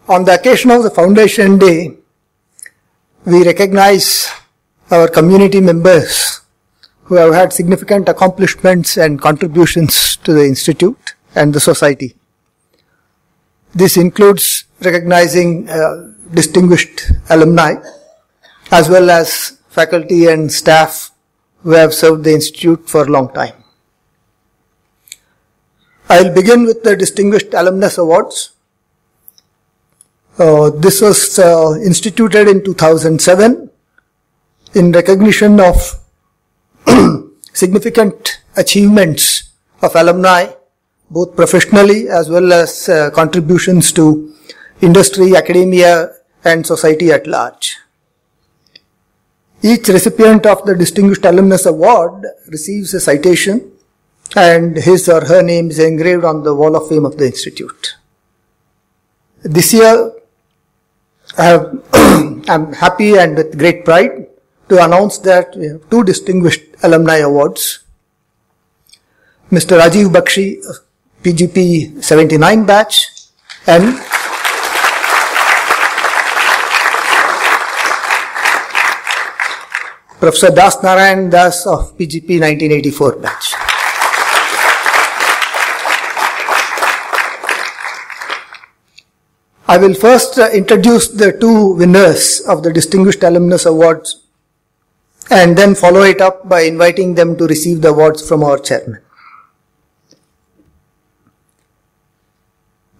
On the occasion of the Foundation Day, we recognize our community members who have had significant accomplishments and contributions to the Institute and the Society. This includes recognizing distinguished alumni as well as faculty and staff who have served the Institute for a long time. I will begin with the Distinguished Alumnus Awards. This was instituted in 2007 in recognition of significant achievements of alumni, both professionally as well as contributions to industry, academia, and society at large. Each recipient of the Distinguished Alumnus Award receives a citation, and his or her name is engraved on the Wall of Fame of the Institute. This year, I'm happy and with great pride to announce that we have two Distinguished Alumni Awards. Mr. Rajiv Bakshi, PGP 79 batch, and Professor Narandas of PGP 1984 batch. I will first introduce the two winners of the Distinguished Alumnus Awards and then follow it up by inviting them to receive the awards from our chairman.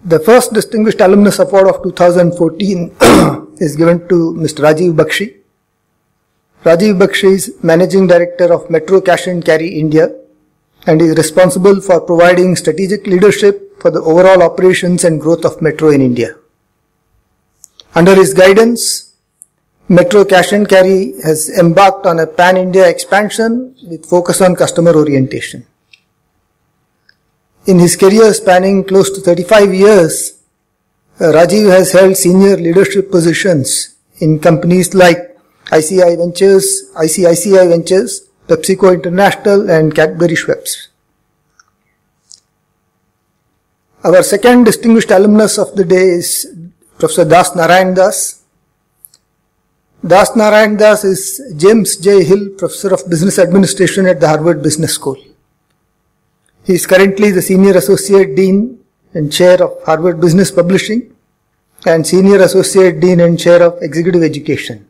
The first Distinguished Alumnus Award of 2014 is given to Mr. Rajiv Bakshi. Rajiv Bakshi is Managing Director of Metro Cash and Carry India and is responsible for providing strategic leadership for the overall operations and growth of Metro in India. Under his guidance, Metro Cash and Carry has embarked on a pan-India expansion with focus on customer orientation. In his career spanning close to 35 years, Rajiv has held senior leadership positions in companies like ICICI Ventures, PepsiCo International, and Cadbury Schweppes. Our second Distinguished Alumnus of the day is Professor Narandas. Narandas is James J. Hill Professor of Business Administration at the Harvard Business School. He is currently the Senior Associate Dean and Chair of Harvard Business Publishing and Senior Associate Dean and Chair of Executive Education.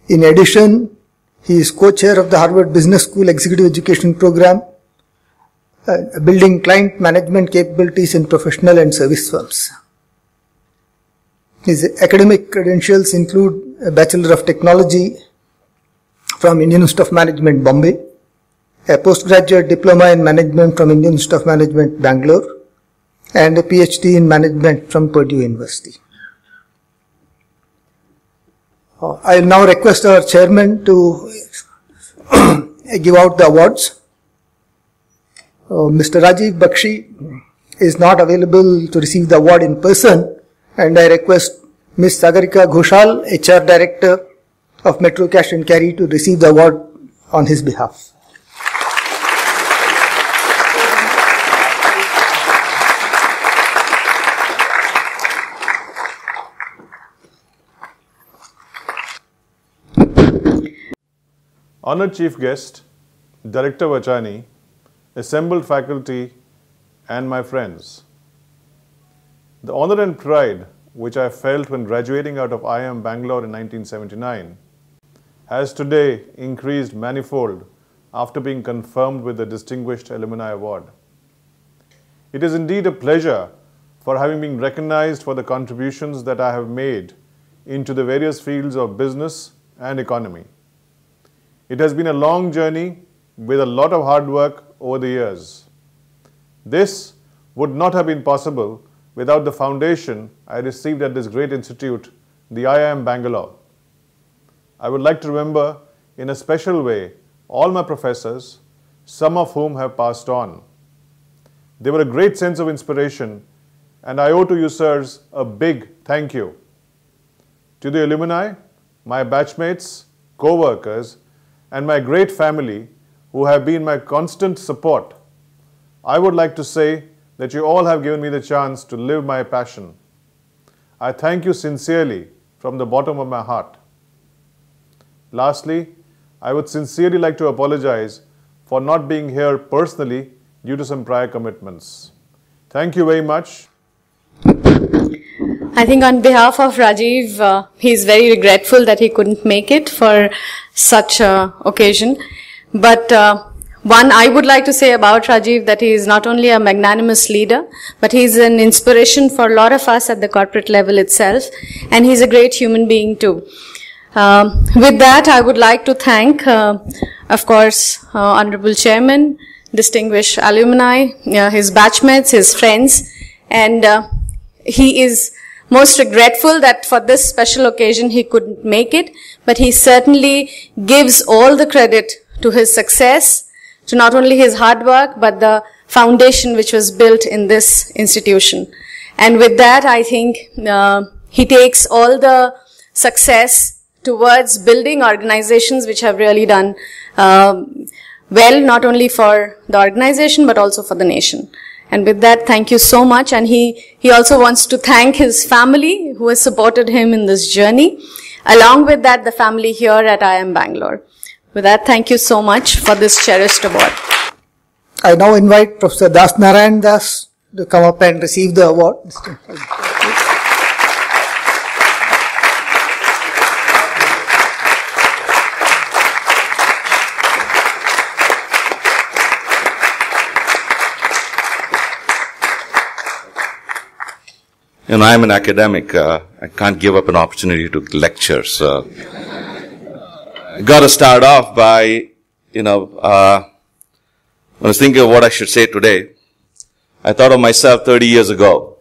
In addition, he is co-chair of the Harvard Business School Executive Education Program, building client management capabilities in professional and service firms. His academic credentials include a Bachelor of Technology from Indian Institute of Management, Bombay, a postgraduate diploma in management from Indian Institute of Management, Bangalore, and a PhD in management from Purdue University. I will now request our chairman to give out the awards. Mr. Rajiv Bakshi is not available to receive the award in person, and I request Ms. Sagarika Ghoshal, HR Director of Metro Cash and Carry, to receive the award on his behalf. Honored Chief Guest, Director Vachani, assembled faculty, and my friends. The honor and pride which I felt when graduating out of IIM Bangalore in 1979 has today increased manifold after being confirmed with the Distinguished Alumni Award. It is indeed a pleasure for having been recognized for the contributions that I have made into the various fields of business and economy. It has been a long journey with a lot of hard work over the years. This would not have been possible without the foundation I received at this great institute, the IIM Bangalore. I would like to remember in a special way all my professors, some of whom have passed on. They were a great sense of inspiration, and I owe to you, sirs, a big thank you. To the alumni, my batchmates, co-workers, and my great family who have been my constant support, I would like to say that you all have given me the chance to live my passion. I thank you sincerely from the bottom of my heart. Lastly, I would sincerely like to apologize for not being here personally due to some prior commitments. Thank you very much. I think on behalf of Rajiv, he's very regretful that he couldn't make it for such an occasion. But one, I would like to say about Rajiv that he is not only a magnanimous leader, but he's an inspiration for a lot of us at the corporate level itself. And he's a great human being too. With that, I would like to thank, of course, Honorable Chairman, distinguished alumni, his batchmates, his friends, and he is most regretful that for this special occasion he couldn't make it, but he certainly gives all the credit to his success, to not only his hard work, but the foundation which was built in this institution. And with that, I think he takes all the success towards building organizations which have really done well, not only for the organization, but also for the nation. And with that, thank you so much. And he also wants to thank his family who has supported him in this journey. Along with that, the family here at IIM Bangalore. With that, thank you so much for this cherished award. I now invite Professor Narandas to come up and receive the award. You know, I'm an academic. I can't give up an opportunity to lecture. So, I got to start off by, when I was thinking of what I should say today, I thought of myself 30 years ago,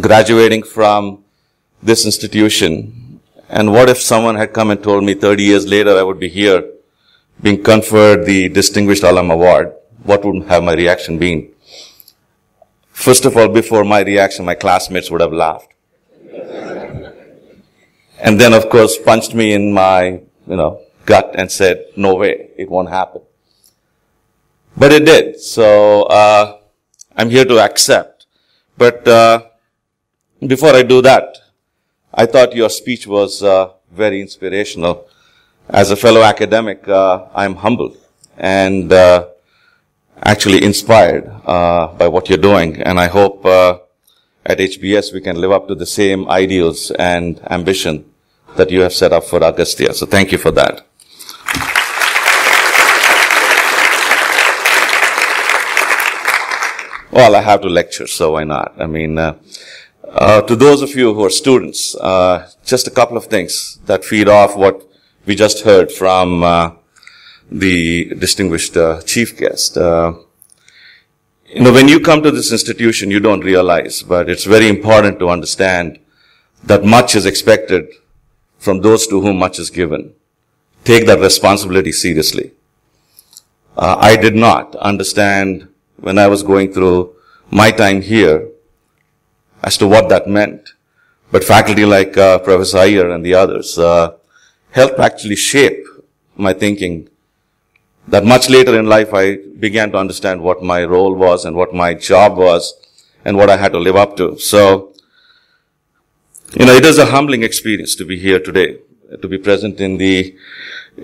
graduating from this institution. And what if someone had come and told me 30 years later I would be here, being conferred the Distinguished Alum Award? What would have my reaction been? First of all, before my reaction, my classmates would have laughed. And then, of course, punched me in my, gut and said, no way, it won't happen. But it did. So, I'm here to accept. But, before I do that, I thought your speech was, very inspirational. As a fellow academic, I'm humbled and, actually inspired by what you're doing, and I hope at HBS we can live up to the same ideals and ambition that you have set up for Agastya. So thank you for that. Well, I have to lecture, so why not? I mean, to those of you who are students, just a couple of things that feed off what we just heard from the distinguished chief guest. When you come to this institution, you don't realize, but it's very important to understand that much is expected from those to whom much is given. Take that responsibility seriously. I did not understand when I was going through my time here as to what that meant. But faculty like Professor Iyer and the others helped actually shape my thinking, that much later in life I began to understand what my role was and what my job was and what I had to live up to. So, it is a humbling experience to be here today, to be present in the,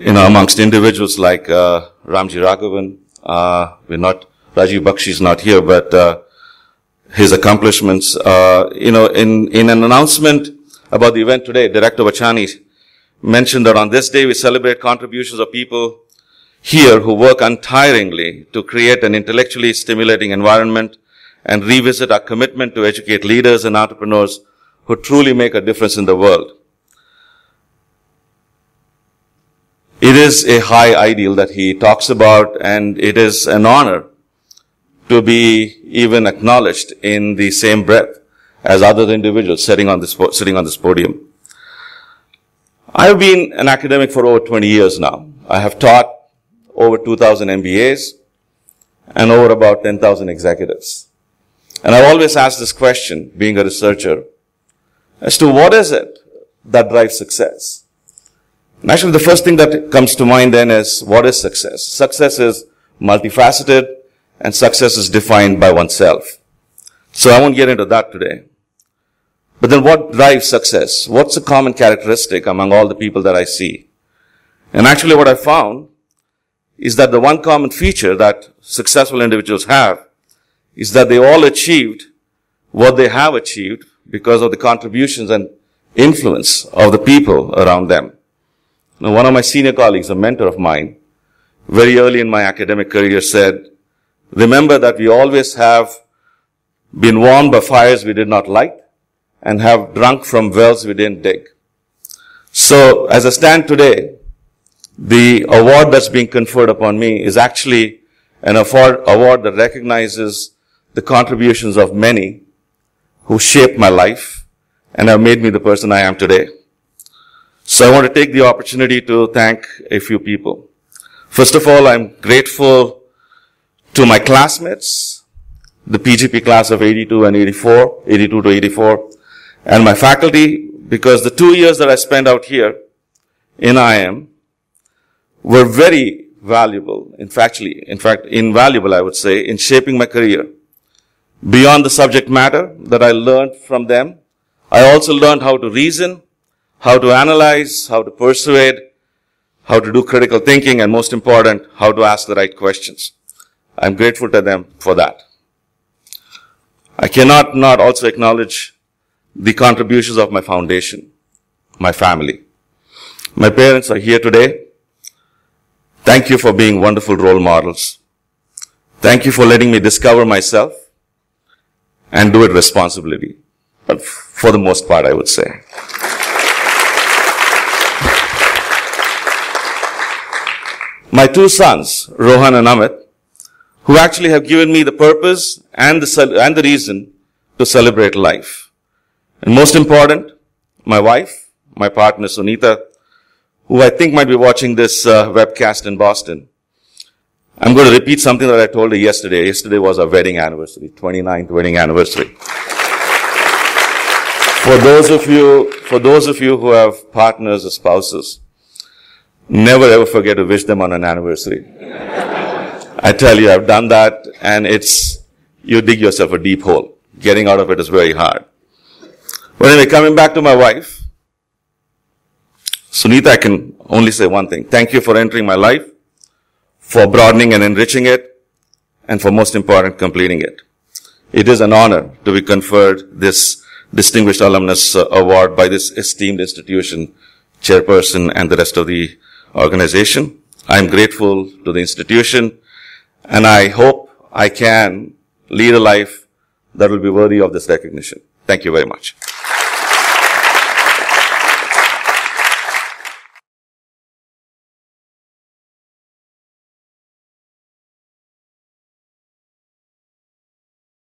amongst individuals like Ramji Raghavan. Rajiv Bakshi is not here, but his accomplishments. In an announcement about the event today, Director Vachani mentioned that on this day we celebrate contributions of people here who work untiringly to create an intellectually stimulating environment and revisit our commitment to educate leaders and entrepreneurs who truly make a difference in the world. It is a high ideal that he talks about, and it is an honor to be even acknowledged in the same breath as other individuals sitting on this podium. I've been an academic for over 20 years now. I have taught over 2,000 MBAs and over about 10,000 executives. And I've always asked this question, being a researcher, as to what is it that drives success? And actually, the first thing that comes to mind then is, what is success? Success is multifaceted, and success is defined by oneself. So I won't get into that today. But then what drives success? What's the common characteristic among all the people that I see? And actually what I found is that the one common feature that successful individuals have is that they all achieved what they have achieved because of the contributions and influence of the people around them. Now, one of my senior colleagues, a mentor of mine, very early in my academic career said, remember that we always have been warmed by fires we did not light and have drunk from wells we didn't dig. So, as I stand today, the award that's being conferred upon me is actually an award that recognizes the contributions of many who shaped my life and have made me the person I am today. So I want to take the opportunity to thank a few people. First of all, I'm grateful to my classmates, the PGP class of 82 to 84, and my faculty, because the 2 years that I spent out here in IIM were very valuable, in fact, invaluable, I would say, in shaping my career. Beyond the subject matter that I learned from them, I also learned how to reason, how to analyze, how to persuade, how to do critical thinking, and most important, how to ask the right questions. I'm grateful to them for that. I cannot not also acknowledge the contributions of my foundation, my family. My parents are here today. Thank you for being wonderful role models. Thank you for letting me discover myself and do it responsibly. But for the most part, I would say. My two sons, Rohan and Amit, who actually have given me the purpose and the reason to celebrate life. And most important, my wife, my partner Sunita, who I think might be watching this webcast in Boston. I'm going to repeat something that I told her yesterday. Yesterday was our wedding anniversary, 29th wedding anniversary. For those of you who have partners or spouses, never ever forget to wish them on an anniversary. I tell you, I've done that, and you dig yourself a deep hole. Getting out of it is very hard. But anyway, coming back to my wife, Sunita, I can only say one thing. Thank you for entering my life, for broadening and enriching it, and for most important, completing it. It is an honor to be conferred this Distinguished Alumnus Award by this esteemed institution, chairperson, and the rest of the organization. I am grateful to the institution, and I hope I can lead a life that will be worthy of this recognition. Thank you very much.